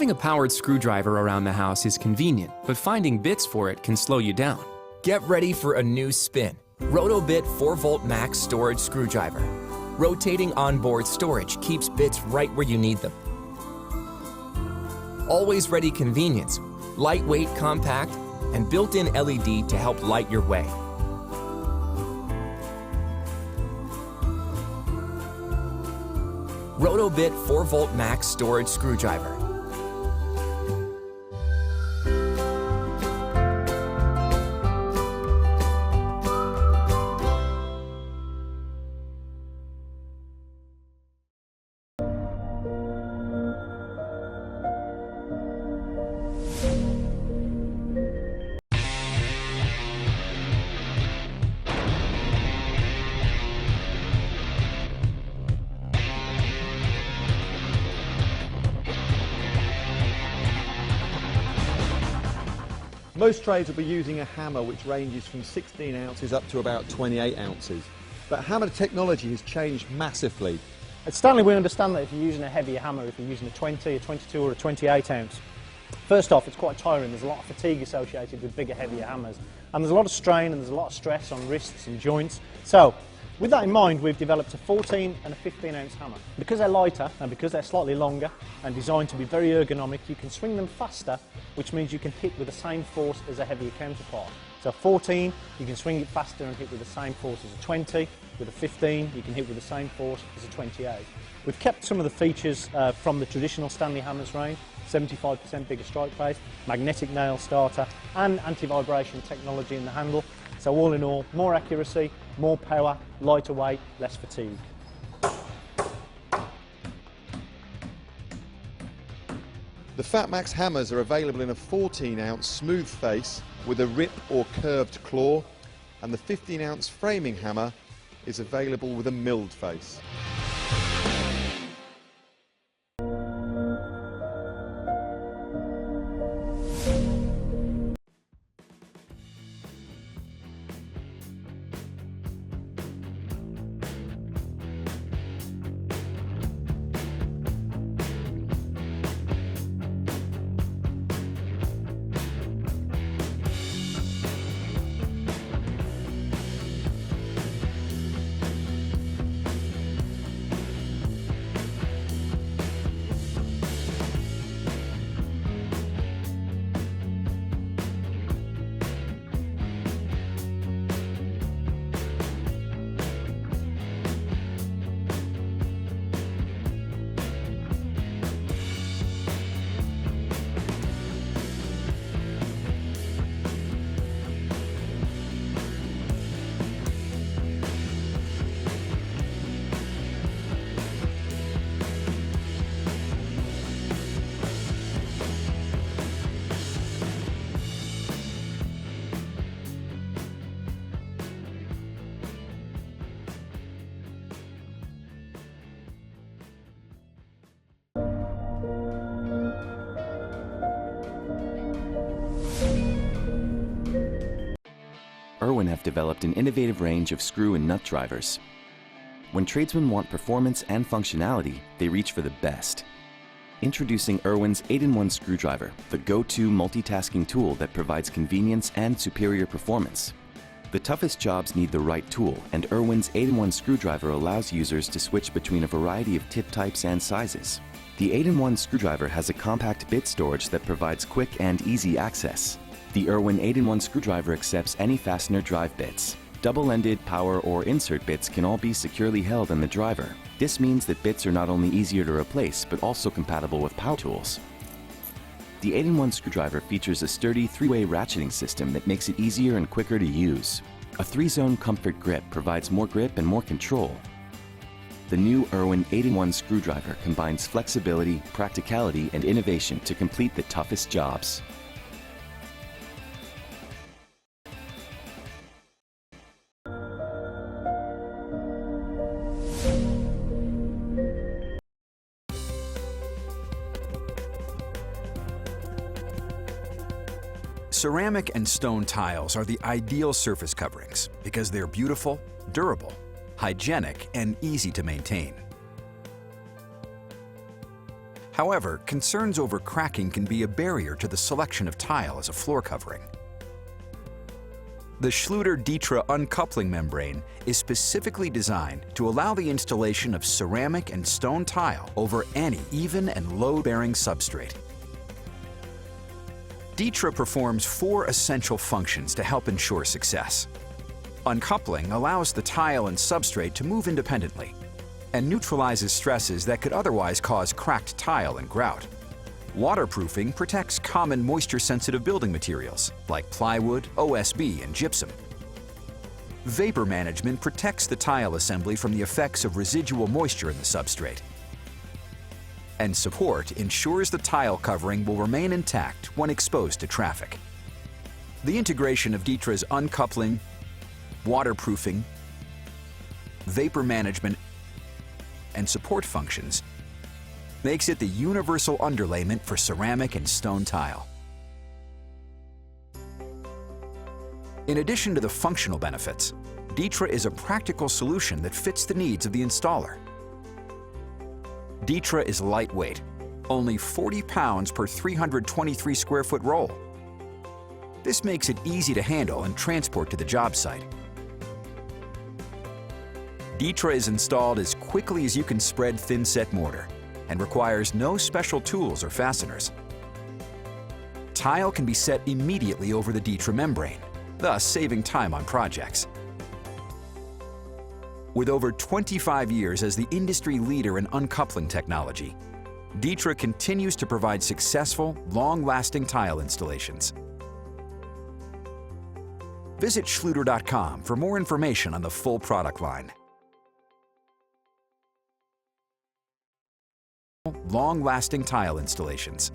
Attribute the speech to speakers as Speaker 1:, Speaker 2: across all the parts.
Speaker 1: Having a powered screwdriver around the house is convenient, but finding bits for it can slow you down.
Speaker 2: Get ready for a new spin. Rotobit 4V Max Storage Screwdriver. Rotating onboard storage keeps bits right where you need them. Always ready convenience, lightweight, compact, and built-in LED to help light your way. Rotobit 4V Max Storage Screwdriver.
Speaker 3: Most trades will be using a hammer which ranges from 16 ounces up to about 28 ounces. But hammer technology has changed massively.
Speaker 4: At Stanley we understand that if you're using a heavier hammer, if you're using a 20, a 22 or a 28 ounce, first off it's quite tiring, there's a lot of fatigue associated with bigger, heavier hammers. And there's a lot of strain and there's a lot of stress on wrists and joints. So, with that in mind, we've developed a 14 and a 15 ounce hammer. Because they're lighter and because they're slightly longer and designed to be very ergonomic, you can swing them faster, which means you can hit with the same force as a heavier counterpart. So 14, you can swing it faster and hit with the same force as a 20. With a 15, you can hit with the same force as a 28. We've kept some of the features from the traditional Stanley hammers range, 75% bigger strike base, magnetic nail starter, and anti-vibration technology in the handle. So all in all, more accuracy, more power, lighter weight, less fatigue.
Speaker 3: The Fatmax hammers are available in a 14 ounce smooth face with a rip or curved claw, and the 15 ounce framing hammer is available with a milled face.
Speaker 5: Irwin have developed an innovative range of screw and nut drivers. When tradesmen want performance and functionality, they reach for the best. Introducing Irwin's 8-in-1 screwdriver, the go-to multitasking tool that provides convenience and superior performance. The toughest jobs need the right tool, and Irwin's 8-in-1 screwdriver allows users to switch between a variety of tip types and sizes. The 8-in-1 screwdriver has a compact bit storage that provides quick and easy access. The Irwin 8-in-1 screwdriver accepts any fastener drive bits. Double-ended, power, or insert bits can all be securely held in the driver. This means that bits are not only easier to replace, but also compatible with power tools. The 8-in-1 screwdriver features a sturdy 3-way ratcheting system that makes it easier and quicker to use. A 3-zone comfort grip provides more grip and more control. The new Irwin 8-in-1 screwdriver combines flexibility, practicality, and innovation to complete the toughest jobs.
Speaker 6: Ceramic and stone tiles are the ideal surface coverings because they're beautiful, durable, hygienic, and easy to maintain. However, concerns over cracking can be a barrier to the selection of tile as a floor covering. The Schluter Ditra uncoupling membrane is specifically designed to allow the installation of ceramic and stone tile over any even and load-bearing substrate. Ditra performs 4 essential functions to help ensure success. Uncoupling allows the tile and substrate to move independently and neutralizes stresses that could otherwise cause cracked tile and grout. Waterproofing protects common moisture-sensitive building materials like plywood, OSB, and gypsum. Vapor management protects the tile assembly from the effects of residual moisture in the substrate. And support ensures the tile covering will remain intact when exposed to traffic. The integration of Ditra's uncoupling, waterproofing, vapor management, and support functions makes it the universal underlayment for ceramic and stone tile. In addition to the functional benefits, Ditra is a practical solution that fits the needs of the installer. Ditra is lightweight, only 40 pounds per 323 square foot roll. This makes it easy to handle and transport to the job site. Ditra is installed as quickly as you can spread thin-set mortar and requires no special tools or fasteners. Tile can be set immediately over the Ditra membrane, thus saving time on projects. With over 25 years as the industry leader in uncoupling technology, Ditra continues to provide successful, long-lasting tile installations. Visit Schluter.com for more information on the full product line. Long-lasting tile installations.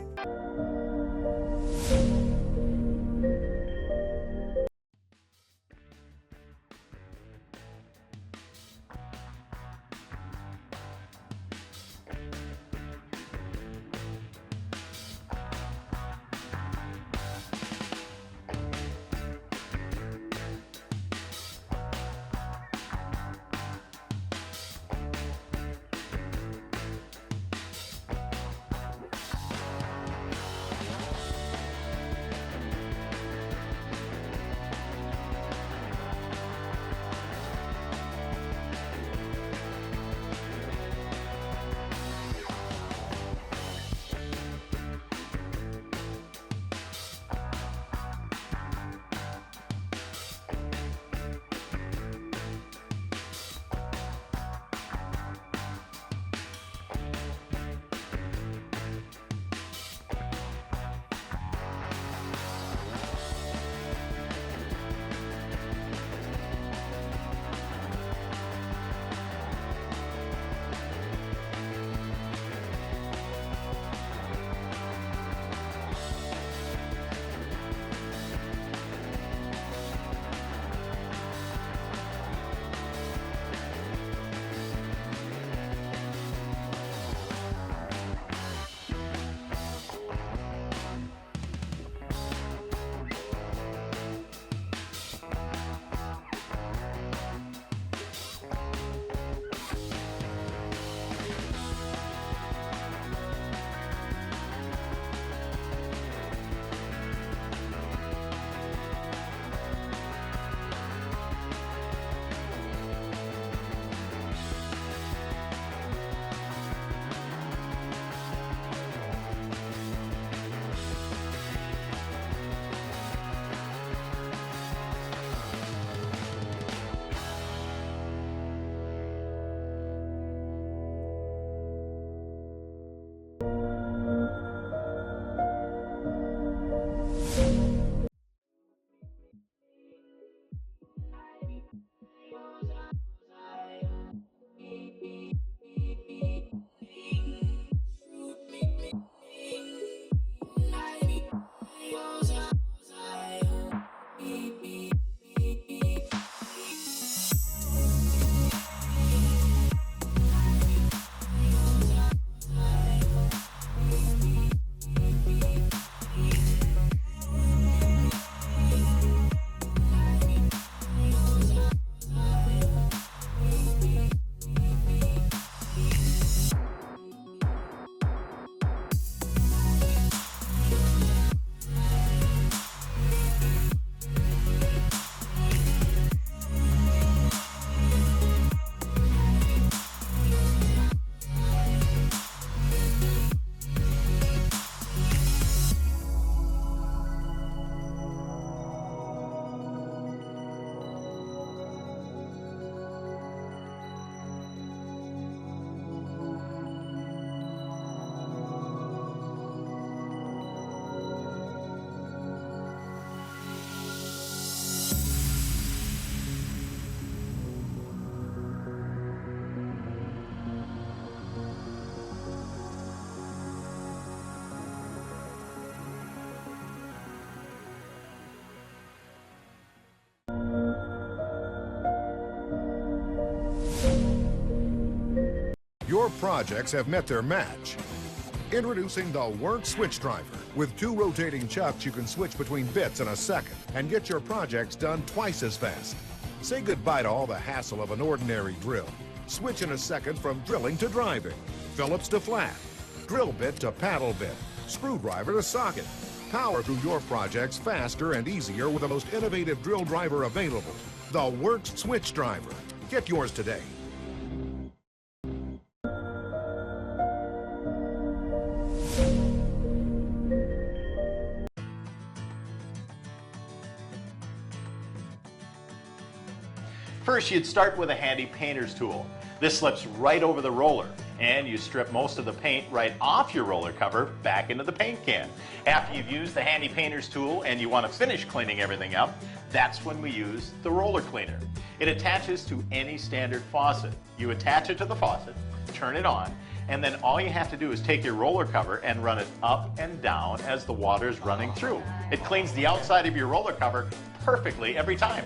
Speaker 7: Your projects have met their match. Introducing the Works Switch Driver. With 2 rotating chucks, you can switch between bits in a second and get your projects done twice as fast. Say goodbye to all the hassle of an ordinary drill. Switch in a second from drilling to driving, Phillips to flat, drill bit to paddle bit, screwdriver to socket. Power through your projects faster and easier with the most innovative drill driver available, the Works Switch Driver. Get yours today.
Speaker 8: First, you'd start with a handy painter's tool. This slips right over the roller, and you strip most of the paint right off your roller cover back into the paint can. After you've used the handy painter's tool and you want to finish cleaning everything up, that's when we use the roller cleaner. It attaches to any standard faucet. You attach it to the faucet, turn it on, and then all you have to do is take your roller cover and run it up and down as the water's running through. It cleans the outside of your roller cover perfectly every time.